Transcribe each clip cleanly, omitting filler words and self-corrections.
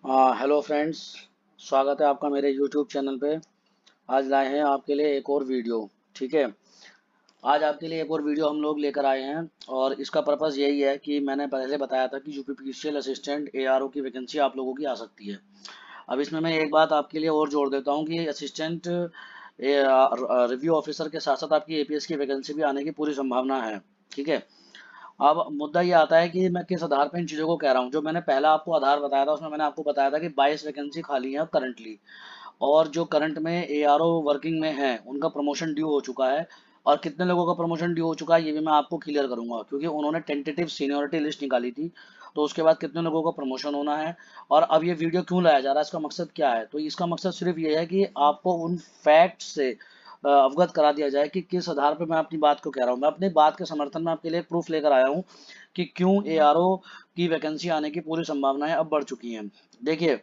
Hello friends. स्वागत है आपका मेरे यूट्यूब चैनल पे। आज लाए हैं आपके लिए एक और वीडियो। ठीक है। आज आपके लिए एक और वीडियो हम लोग लेकर आए हैं और इसका पर्पज़ यही है कि मैंने पहले बताया था कि यूपीपीसीएल असिस्टेंट एआरओ की वैकेंसी आप लोगों की आ सकती है। अब इसमें मैं एक बात आपके लिए और जोड़ देता हूँ कि असिस्टेंट रिव्यू ऑफिसर के साथ साथ आपकी एपीएस की वैकेंसी भी आने की पूरी संभावना है। ठीक है। अब मुद्दा ये आता है कि मैं किस आधार पर इन चीज़ों को कह रहा हूँ। जो मैंने पहला आपको आधार बताया था उसमें मैंने आपको बताया था कि 22 वैकेंसी खाली है करंटली, और जो करंट में एआरओ वर्किंग में है उनका प्रमोशन ड्यू हो चुका है। और कितने लोगों का प्रमोशन ड्यू हो चुका है ये भी मैं आपको क्लियर करूंगा, क्योंकि उन्होंने टेंटेटिव सीनियरिटी लिस्ट निकाली थी। तो उसके बाद कितने लोगों का प्रमोशन होना है और अब ये वीडियो क्यों लाया जा रहा है, इसका मकसद क्या है। तो इसका मकसद सिर्फ ये है कि आपको उन फैक्ट से अवगत करा दिया जाए कि किस आधार पर मैं अपनी बात को कह रहा हूँ। मैं अपनी बात के समर्थन में आपके लिए प्रूफ लेकर आया हूँ कि क्यों एआरओ की वैकेंसी आने की पूरी संभावनाएं अब बढ़ चुकी हैं। देखिए,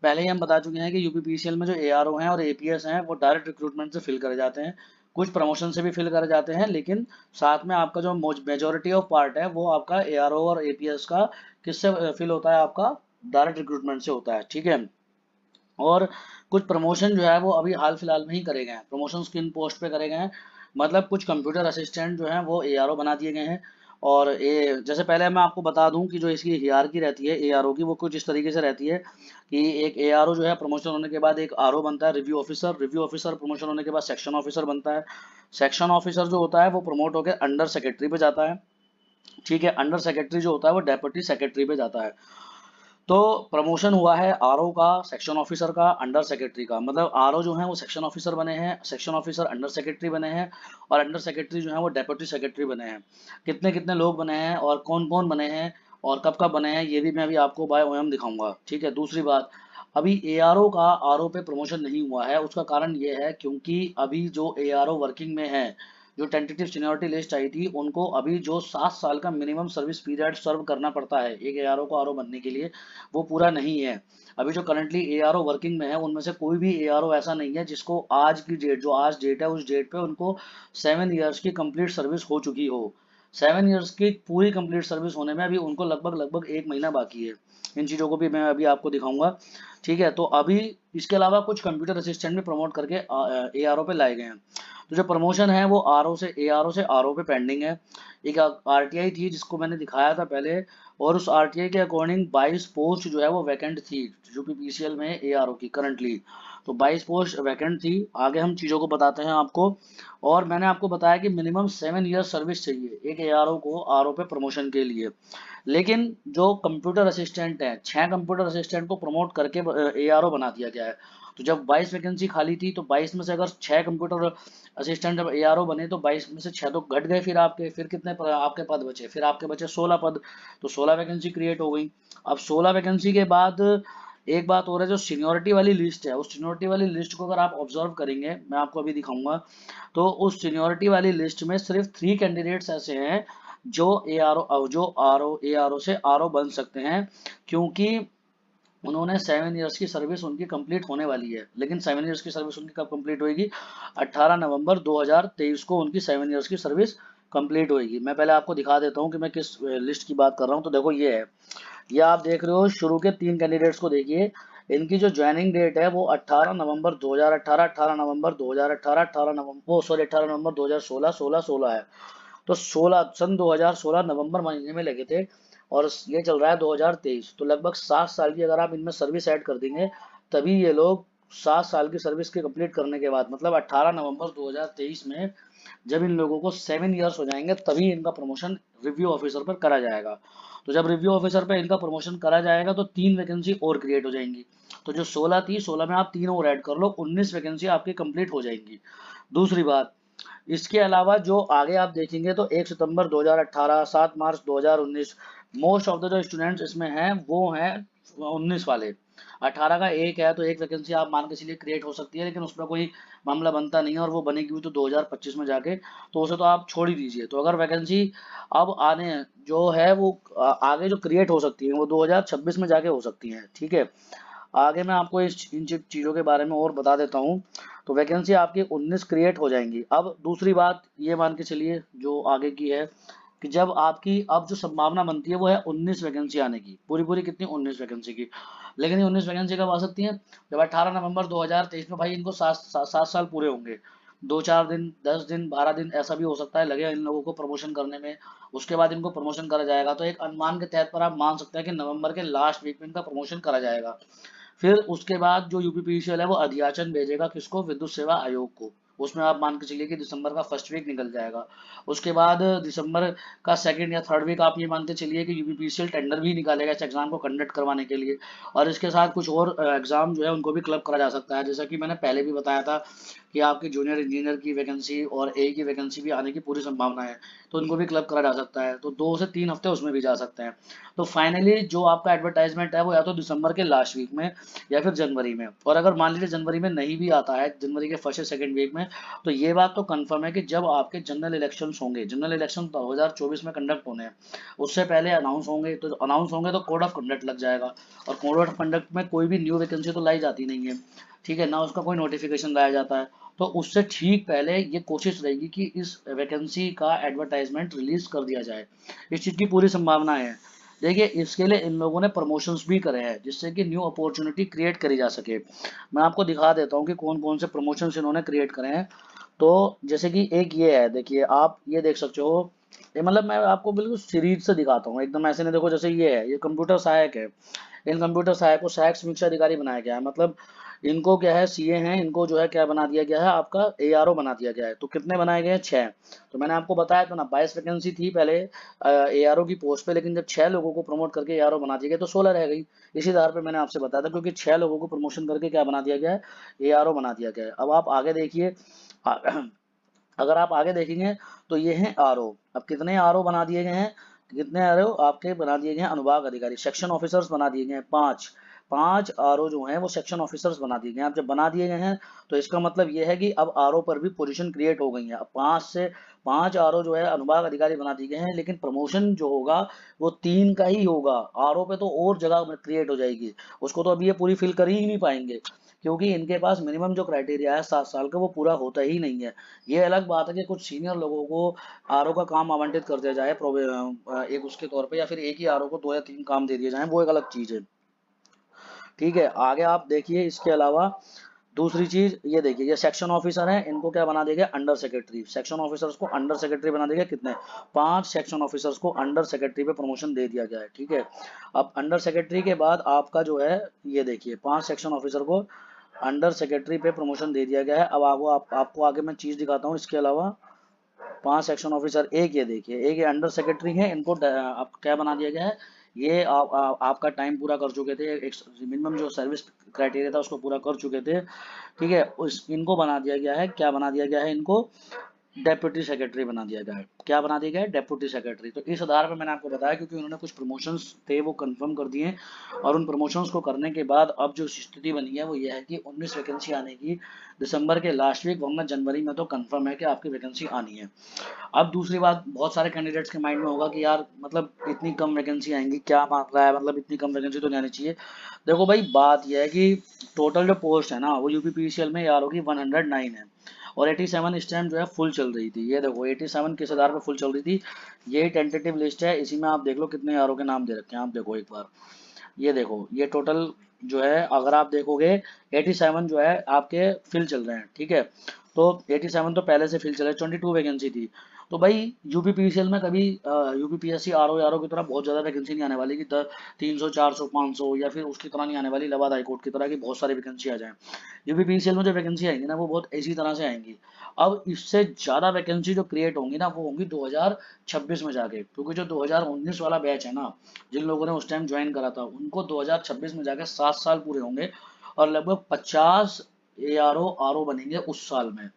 पहले ही हम बता चुके हैं कि यूपीपीसीएल में जो एआरओ हैं और एपीएस हैं वो डायरेक्ट रिक्रूटमेंट से फिल करे जाते हैं। कुछ प्रमोशन से भी फिल करे जाते हैं, लेकिन साथ में आपका जो मेजोरिटी ऑफ पार्ट है वो आपका एआरओ और एपीएस का किससे फिल होता है, आपका डायरेक्ट रिक्रूटमेंट से होता है। ठीक है। और कुछ प्रमोशन जो है वो अभी हाल फिलहाल में ही करे गए हैं। प्रमोशन किन पोस्ट पे करे गए हैं, मतलब कुछ कंप्यूटर असिस्टेंट जो हैं वो एआरओ बना दिए गए हैं। और जैसे पहले मैं आपको बता दूं कि जो इसकी हियरार्की रहती है एआरओ की वो कुछ इस तरीके से रहती है कि एक एआरओ जो है प्रमोशन होने के बाद एक आरओ बनता है, रिव्यू ऑफिसर प्रमोशन होने के बाद सेक्शन ऑफिसर बनता है। सेक्शन ऑफिसर जो होता है वो प्रमोट होकर अंडर सेक्रेटरी पे जाता है। ठीक है। अंडर सेक्रेटरी जो होता है वो डेप्यूटी सेक्रेटरी पे जाता है। तो प्रमोशन हुआ है आरओ का, सेक्शन ऑफिसर का, अंडर सेक्रेटरी का। मतलब आरओ जो है वो सेक्शन ऑफिसर बने हैं, सेक्शन ऑफिसर अंडर सेक्रेटरी बने हैं, और अंडर सेक्रेटरी जो है वो डेप्यूटी सेक्रेटरी बने हैं। कितने कितने लोग बने हैं और कौन कौन बने हैं और कब कब बने हैं ये भी मैं अभी आपको बाय ओएम दिखाऊंगा। ठीक है। दूसरी बात, अभी एआरओ का आरओ पे प्रमोशन नहीं हुआ है, उसका कारण ये है क्योंकि अभी जो एआरओ वर्किंग में है, जो टेंटेटिव सीनियरिटी लिस्ट आई थी उनको अभी जो 7 साल का मिनिमम सर्विस पीरियड सर्व करना पड़ता है एक एआरओ को आरओ बनने के लिए, वो पूरा नहीं है। अभी जो करंटली एआरओ वर्किंग में है उनमें से कोई भी एआरओ ऐसा नहीं है जिसको आज की डेट, जो आज डेट है उस डेट पे उनको 7 ईयर्स की कंप्लीट सर्विस हो चुकी हो। 7 ईयर्स की पूरी कंप्लीट सर्विस होने में अभी उनको लगभग लगभग 1 महीना बाकी है। इन चीज़ों को भी मैं अभी आपको दिखाऊंगा। ठीक है। तो अभी इसके अलावा कुछ कंप्यूटर असिस्टेंट भी प्रमोट करके एआरओ पे लाए गए हैं। तो जो प्रमोशन है वो आरओ से आरओ पे पेंडिंग है। एक आरटीआई थी जिसको मैंने दिखाया था पहले, और उस आरटीआई के अकॉर्डिंग 22 पोस्ट जो है वो वैकेंट थी यूपीपीसीएल में एआरओ की करंटली। तो 22 पोस्ट वैकेंट थी। आगे हम चीज़ों को बताते हैं आपको। और मैंने आपको बताया कि मिनिमम 7 ईयर सर्विस चाहिए एक एआरओ को आरओ पे प्रमोशन के लिए। लेकिन जो कंप्यूटर असिस्टेंट है, 6 कंप्यूटर असिस्टेंट को प्रमोट करके एआरओ बना दिया गया है। तो जब 22 वैकेंसी खाली थी तो 22 में से अगर 6 कंप्यूटर असिस्टेंट जब एआरओ बने तो 22 में से 6 तो घट गए। फिर कितने आपके पद बचे, फिर आपके बचे 16 पद। तो 16 वैकेंसी क्रिएट हो गई। अब 16 वैकेंसी के बाद एक बात और है, जो सीनियोरिटी वाली लिस्ट है उस सीनियोरिटी वाली लिस्ट को अगर आप ऑब्जर्व करेंगे, मैं आपको अभी दिखाऊंगा, तो उस सीनियोरिटी वाली लिस्ट में सिर्फ 3 कैंडिडेट्स ऐसे हैं जो एआरओ से आरओ बन सकते हैं, क्योंकि उन्होंने 7 ईयर्स की सर्विस उनकी कंप्लीट होने वाली है। लेकिन 7 ईयर्स की सर्विस उनकी कब कंप्लीट होएगी, 18 नवंबर 2023 को उनकी 7 ईयर्स की सर्विस कंप्लीट होएगी। मैं पहले आपको दिखा देता हूँ कि मैं किस लिस्ट की बात कर रहा हूँ। तो देखो ये है, ये आप देख रहे हो शुरू के 3 कैंडिडेट्स को देखिए। इनकी जो ज्वाइनिंग डेट है वो 18 नवंबर 2018, 18 नवंबर 2018, 18 नवंबर, ओ सॉरी 18 नवंबर 2016, 16 है। तो 2016 नवंबर महीने में लगे थे, और ये चल रहा है 2023। तो लगभग 7 साल की अगर आप इनमें सर्विस ऐड कर देंगे, तभी ये लोग 7 साल की सर्विस के कंप्लीट करने के बाद, मतलब 18 नवंबर 2023 में जब इन लोगों को 7 ईयर्स हो जाएंगे तभी इनका प्रमोशन रिव्यू ऑफिसर पर करा जाएगा। तो जब रिव्यू ऑफिसर पर इनका प्रमोशन करा जाएगा तो 3 वैकेंसी और क्रिएट हो जाएंगी। तो जो 16 थी, 16 में आप 3 और ऐड कर लो, 19 वैकेंसी आपकी कंप्लीट हो जाएंगी। दूसरी बात, इसके अलावा जो आगे आप देखेंगे तो 1 सितंबर 2018, 7 मार्च 2019, मोस्ट ऑफ द जो स्टूडेंट्स इसमें हैं वो हैं 19 वाले। 18 का एक है तो एक वैकेंसी आप मान के चलिए क्रिएट हो सकती है, लेकिन उसमें कोई मामला बनता नहीं है और वो बनेगी भी तो 2025 में जाके, तो उसे तो आप छोड़ ही दीजिए। तो अगर वैकेंसी अब आने जो है वो आगे जो क्रिएट हो सकती है वो 2026 में जाके हो सकती है। ठीक है। आगे मैं आपको इन चीज़ों के बारे में और बता देता हूँ। तो वैकेंसी आपकी 19 क्रिएट हो जाएंगी। अब दूसरी बात ये मान के चलिए जो आगे की है कि जब आपकी अब जो संभावना बनती है वो है 19 वैकेंसी आने की, पूरी पूरी कितनी, 19 वैकेंसी की। लेकिन ये 19 वैकेंसी कब आ सकती है, जब 18 नवंबर 2023 में भाई इनको 7 साल पूरे होंगे। 2-4 दिन, 10 दिन, 12 दिन ऐसा भी हो सकता है लगे इन लोगों को प्रमोशन करने में। उसके बाद इनको प्रमोशन करा जाएगा, तो एक अनुमान के तहत पर आप मान सकते हैं कि नवंबर के लास्ट वीक में इनका प्रमोशन करा जाएगा। फिर उसके बाद जो यूपीपीसीएल है वो अधियाचन भेजेगा किसको, विद्युत सेवा आयोग को। उसमें आप मान के चलिए कि दिसंबर का फर्स्ट वीक निकल जाएगा। उसके बाद दिसंबर का सेकंड या थर्ड वीक आप ये मान के चलिए कि यूपीपीसीएल टेंडर भी निकालेगा इस एग्जाम को कंडक्ट करवाने के लिए। और इसके साथ कुछ और एग्जाम जो है उनको भी क्लब करा जा सकता है, जैसा कि मैंने पहले भी बताया था कि आपकी जूनियर इंजीनियर की वैकेंसी और ए की वैकेंसी भी आने की पूरी संभावना है, तो उनको भी क्लब करा जा सकता है। तो 2 से 3 हफ्ते उसमें भी जा सकते हैं। तो फाइनली जो आपका एडवर्टाइजमेंट है वो या तो दिसंबर के लास्ट वीक में या फिर जनवरी में। और अगर मान लीजिए जनवरी में नहीं भी आता है, जनवरी के फर्स्ट या सेकंड वीक में, तो ये बात तो कंफर्म है कि जब आपके जनरल इलेक्शंस होंगे, जनरल इलेक्शन 2024 में कंडक्ट होने हैं, उससे पहले अनाउंस होंगे, तो अनाउंस होंगे तो कोड ऑफ कंडक्ट लग जाएगा। और कोड ऑफ कंडक्ट में कोई भी न्यू वैकेंसी तो लाई जाती नहीं है, ठीक है ना, उसका कोई नोटिफिकेशन लाया जाता है। तो उससे ठीक पहले ये कोशिश रहेगी कि इस वैकेंसी का एडवर्टाइजमेंट रिलीज कर दिया जाए। इस चीज़ की पूरी संभावना है। देखिए इसके लिए इन लोगों ने प्रमोशंस भी करे हैं जिससे कि न्यू अपॉर्चुनिटी क्रिएट करी जा सके। मैं आपको दिखा देता हूँ कि कौन कौन से प्रमोशंस इन्होंने क्रिएट करे हैं। तो जैसे कि एक ये है, देखिए आप ये देख सकते हो, ये मतलब मैं आपको बिल्कुल सीरीज से दिखाता हूँ, एकदम ऐसे नहीं। देखो जैसे ये है, ये कंप्यूटर सहायक है। इन कंप्यूटर सहायक को सहायक समीक्षा अधिकारी बनाया गया है, मतलब इनको क्या है, सीए हैं, इनको जो है क्या बना दिया गया है, आपका एआरओ बना दिया गया है। तो कितने बनाए गए हैं, 6। तो मैंने आपको बताया था ना, 22 वैकेंसी थी पहले एआरओ की पोस्ट पे, लेकिन जब 6 लोगों को प्रमोट करके एआरओ बना दिया गया तो 16 रह गई। इसी आधार पे मैंने आपसे बताया था, क्योंकि 6 लोगों को प्रमोशन करके क्या बना दिया गया है, एआरओ बना दिया गया है। अब आप आगे देखिए, अगर आप आगे देखेंगे तो ये हैं आरओ। अब कितने आरओ बना दिए गए हैं, कितने आरओ आपके बना दिए गए हैं, अनुभाग अधिकारी, सेक्शन ऑफिसर्स बना दिए गए हैं 5। 5 आरओ जो हैं वो सेक्शन ऑफिसर्स बना दिए गए हैं। अब जब बना दिए गए हैं तो इसका मतलब ये है कि अब आरओ पर भी पोजीशन क्रिएट हो गई है। अब 5 आरओ जो है अनुभाग अधिकारी बना दिए गए हैं, लेकिन प्रमोशन जो होगा वो 3 का ही होगा। आरओ पे तो और जगह क्रिएट हो जाएगी, उसको तो अभी ये पूरी फिल कर ही नहीं पाएंगे, क्योंकि इनके पास मिनिमम जो क्राइटेरिया है 7 साल का वो पूरा होता ही नहीं है। ये अलग बात है कि कुछ सीनियर लोगों को आरओ का काम आवंटित कर दिया जाए एक उसके तौर पे, या फिर एक ही आरओ को 2 या 3 काम दे दिए जाएं, वो एक अलग चीज है। ठीक है, आगे आप देखिए इसके अलावा दूसरी चीज ये देखिए, ये सेक्शन ऑफिसर है, इनको क्या बना देगा, अंडर सेक्रेटरी। सेक्शन ऑफिसर्स को अंडर सेक्रेटरी बना देगा, कितने, 5 सेक्शन ऑफिसर्स को अंडर सेक्रेटरी पे प्रमोशन दे दिया गया है। ठीक है, अब अंडर सेक्रेटरी के बाद आपका जो है, ये देखिए 5 सेक्शन ऑफिसर को अंडर सेक्रेटरी पे प्रमोशन दे दिया गया है। अब आपको आगे मैं चीज दिखाता हूँ इसके अलावा। 5 सेक्शन ऑफिसर, एक ये देखिए, एक ये अंडर सेक्रेटरी है, इनको आप क्या बना दिया गया है, ये आपका टाइम पूरा कर चुके थे, एक मिनिमम जो सर्विस क्राइटेरिया था उसको पूरा कर चुके थे। ठीक है, उस इनको बना दिया गया है, क्या बना दिया गया है, इनको डेप्यूटी सेक्रेटरी बना दिया गया है। क्या बना दिया गया है, डेप्यूटी सेक्रेटरी। तो इस आधार पर मैंने आपको बताया, क्योंकि उन्होंने कुछ प्रमोशंस थे वो कंफर्म कर दिए, और उन प्रमोशंस को करने के बाद अब जो स्थिति बनी है वो ये है कि 19 वैकेंसी आने की दिसंबर के लास्ट वीक, वरना जनवरी में तो कंफर्म है कि आपकी वैकेंसी आनी है। अब दूसरी बात, बहुत सारे कैंडिडेट्स के माइंड में होगा कि यार मतलब इतनी कम वैकेंसी आएंगी, क्या मामला है, मतलब इतनी कम वैकेंसी तो नहीं आनी चाहिए। देखो भाई बात यह है कि टोटल जो पोस्ट है ना वो यूपीपीसीएल में यार होगी 109 है, और 87 इस टाइम जो है फुल चल रही थी। ये देखो 87 किस आधार पे फुल चल रही थी, ये टेंटेटिव लिस्ट है, इसी में आप देख लो कितने यारों के नाम दे रखे हैं, आप देखो एक बार, ये देखो ये टोटल जो है, अगर आप देखोगे 87 जो है आपके फिल चल रहे हैं। ठीक है, तो 87 तो पहले से फिल चल रहे, 22 वैकेंसी थी। तो भाई यूपीपीसीएल में कभी यूपीपीएससी आरओ की तरह बहुत ज़्यादा वैकेंसी नहीं आने वाली कि 300 400 500, या फिर उसकी तरह नहीं आने वाली इलाहाबाद हाईकोर्ट की तरह की बहुत सारी वैकेंसी आ जाए। यूपीपीसीएल में जो वैकेंसी आएंगी ना वो बहुत इसी तरह से आएंगी। अब इससे ज़्यादा वैकेंसी जो क्रिएट होंगी ना वो होंगी 2026 में जाके, क्योंकि जो 2019 वाला बैच है ना, जिन लोगों ने उस टाइम ज्वाइन करा था, उनको 2026 में जाके 7 साल पूरे होंगे, और लगभग 50 एआरओ आरओ बनेंगे उस साल में।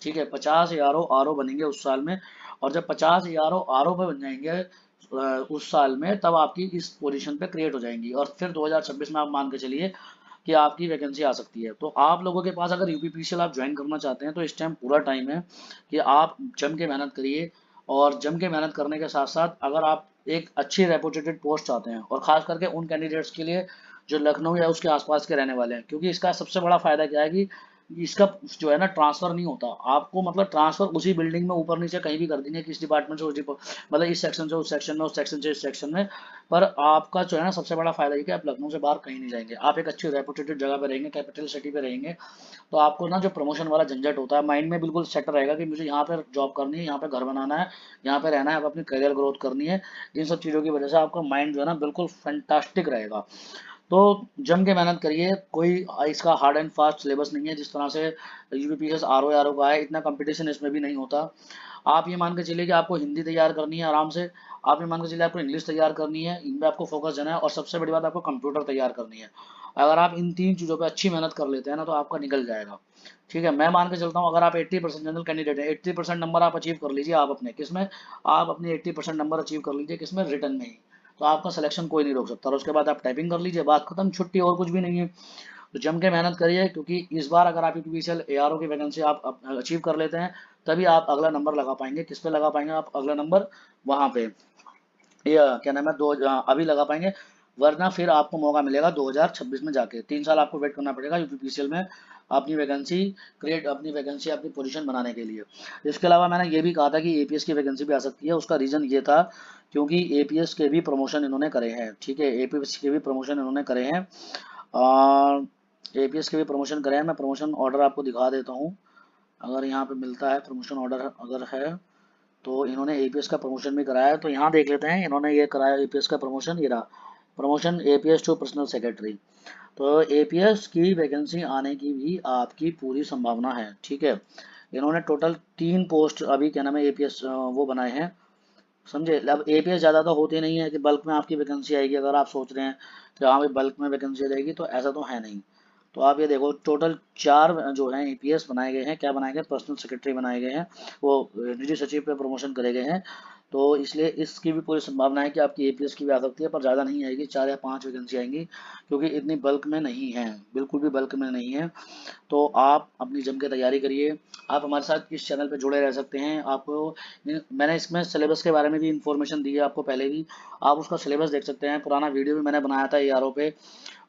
ठीक है, 50 एआरओ आरओ बनेंगे उस साल में, और जब 50 एआरओ आरओ पे बन जाएंगे उस साल में, तब आपकी इस पोजीशन पे क्रिएट हो जाएंगी, और फिर 2026 में आप मान के चलिए कि आपकी वैकेंसी आ सकती है। तो आप लोगों के पास अगर यूपीपीसीएल आप ज्वाइन करना चाहते हैं तो इस टाइम पूरा टाइम है कि आप जम के मेहनत करिए। और जम के मेहनत करने के साथ साथ अगर आप एक अच्छी रेपुटेटेड पोस्ट चाहते हैं, और खास करके उन कैंडिडेट्स के लिए जो लखनऊ या उसके आसपास के रहने वाले हैं, क्योंकि इसका सबसे बड़ा फायदा क्या है कि इसका जो है ना ट्रांसफर नहीं होता आपको, मतलब ट्रांसफर उसी बिल्डिंग में ऊपर नीचे कहीं भी कर देंगे, किस डिपार्टमेंट से मतलब इस सेक्शन से उस सेक्शन में, उस सेक्शन से इस सेक्शन में। पर आपका जो है ना सबसे बड़ा फायदा ये कि आप लखनऊ से बाहर कहीं नहीं जाएंगे, आप एक अच्छी रेपुटेटेड जगह पे रहेंगे, कैपिटल सिटी पे रहेंगे। तो आपको ना जो प्रमोशन वाला झंझट होता है माइंड में बिल्कुल सेट रहेगा कि मुझे यहाँ पर जॉब करनी है, यहाँ पे घर बनाना है, यहाँ पे रहना है, अब अपनी करियर ग्रोथ करनी है। इन सब चीज़ों की वजह से आपका माइंड जो है ना बिल्कुल फैंटास्टिक रहेगा। तो जम के मेहनत करिए, कोई इसका हार्ड एंड फास्ट सिलेबस नहीं है जिस तरह से यूपीपीएस आर ओ का है, इतना कंपटीशन इसमें भी नहीं होता। आप ये मान के चलिए कि आपको हिंदी तैयार करनी है आराम से, आप ये मान के चलिए आपको इंग्लिश तैयार करनी है, इनमें आपको फोकस देना है, और सबसे बड़ी बात आपको कंप्यूटर तैयार करनी है। अगर आप इन तीन चीज़ों पे अच्छी मेहनत कर लेते हैं ना तो आपका निकल जाएगा। ठीक है, मैं मान के चलता हूँ अगर आप 80% जनरल कैंडिडेट है, 80% नंबर आप अचीव कर लीजिए, आप अपने किसमें, आप अपने 80% नंबर अचीव कर लीजिए किसमें, रिटर्न में ही, तो आपका सिलेक्शन कोई नहीं रोक सकता। और उसके बाद आप टाइपिंग कर लीजिए, बात खत्म, छुट्टी, और कुछ भी नहीं है। तो जम के मेहनत करिए, क्योंकि इस बार अगर आप यूपीपीसीएल एआरओ की वैकेंसी आप अचीव कर लेते हैं, तभी आप अगला नंबर लगा पाएंगे। किस पे लगा पाएंगे आप अगला नंबर, वहां पे ये क्या नाम है, अभी लगा पाएंगे। वरना फिर आपको मौका मिलेगा 2026 में जाके, 3 साल आपको वेट करना पड़ेगा यूपीपीसीएल में अपनी वैकेंसी अपनी पोजीशन बनाने के लिए। इसके अलावा मैंने ये भी कहा था कि एपीएस की वैकेंसी भी आ सकती है, उसका रीज़न ये था क्योंकि एपीएस के भी प्रमोशन इन्होंने करे हैं। ठीक है, एपीएस के भी प्रमोशन इन्होंने करे हैं, एपीएस के भी प्रमोशन करे हैं। मैं प्रमोशन ऑर्डर आपको दिखा देता हूँ, अगर यहाँ पे मिलता है प्रमोशन ऑर्डर अगर है, तो इन्होंने एपीएस का प्रमोशन भी कराया है। तो यहाँ देख लेते हैं, इन्होंने ये कराया एपीएस का प्रमोशन, ये रहा promotion APS to personal secretary. तो एपीएस की वैकेंसी आने की भी आपकी पूरी संभावना है। ठीक है, इन्होंने टोटल 3 पोस्ट अभी क्या नाम है एपीएस वो बनाए हैं, समझे। अब एपीएस ज़्यादा तो होते नहीं है कि बल्क में आपकी वैकेंसी आएगी, अगर आप सोच रहे हैं कि हाँ भाई बल्क में वैकेंसी आ जाएगी, तो ऐसा तो है नहीं। तो आप ये देखो टोटल 4 जो हैं ईपीएस बनाए गए हैं, क्या बनाए गए, पर्सनल सेक्रेटरी बनाए गए हैं, वो निजी सचिव पे प्रमोशन करे गए हैं। तो इसलिए इसकी भी पूरी संभावना है कि आपकी एपीएस की भी आ सकती है, पर ज़्यादा नहीं आएगी, 4 या 5 वैकेंसी आएंगी, क्योंकि इतनी बल्क में नहीं है, बिल्कुल भी बल्क में नहीं है। तो आप अपनी जम के तैयारी करिए। आप हमारे साथ इस चैनल पे जुड़े रह सकते हैं। आपको मैंने इसमें सिलेबस के बारे में भी इंफॉर्मेशन दी है आपको पहले भी, आप उसका सिलेबस देख सकते हैं, पुराना वीडियो भी मैंने बनाया था एआरओ पे।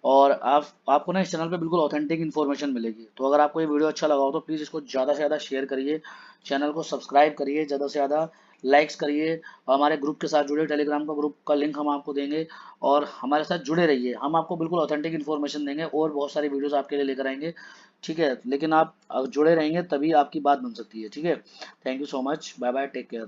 और आपको ना इस चैनल पे बिल्कुल ऑथेंटिक इन्फॉर्मेशन मिलेगी। तो अगर आपको ये वीडियो अच्छा लगा हो तो प्लीज़ इसको ज़्यादा से ज़्यादा शेयर करिए, चैनल को सब्सक्राइब करिए, ज़्यादा से ज़्यादा लाइक्स करिए, और हमारे ग्रुप के साथ जुड़े, टेलीग्राम का ग्रुप का लिंक हम आपको देंगे, और हमारे साथ जुड़े रहिए। हम आपको बिल्कुल ऑथेंटिक इन्फॉर्मेशन देंगे और बहुत सारी वीडियोस आपके लिए लेकर आएंगे। ठीक है, लेकिन आप जुड़े रहेंगे तभी आपकी बात बन सकती है। ठीक है, thank you so much, bye bye, take care.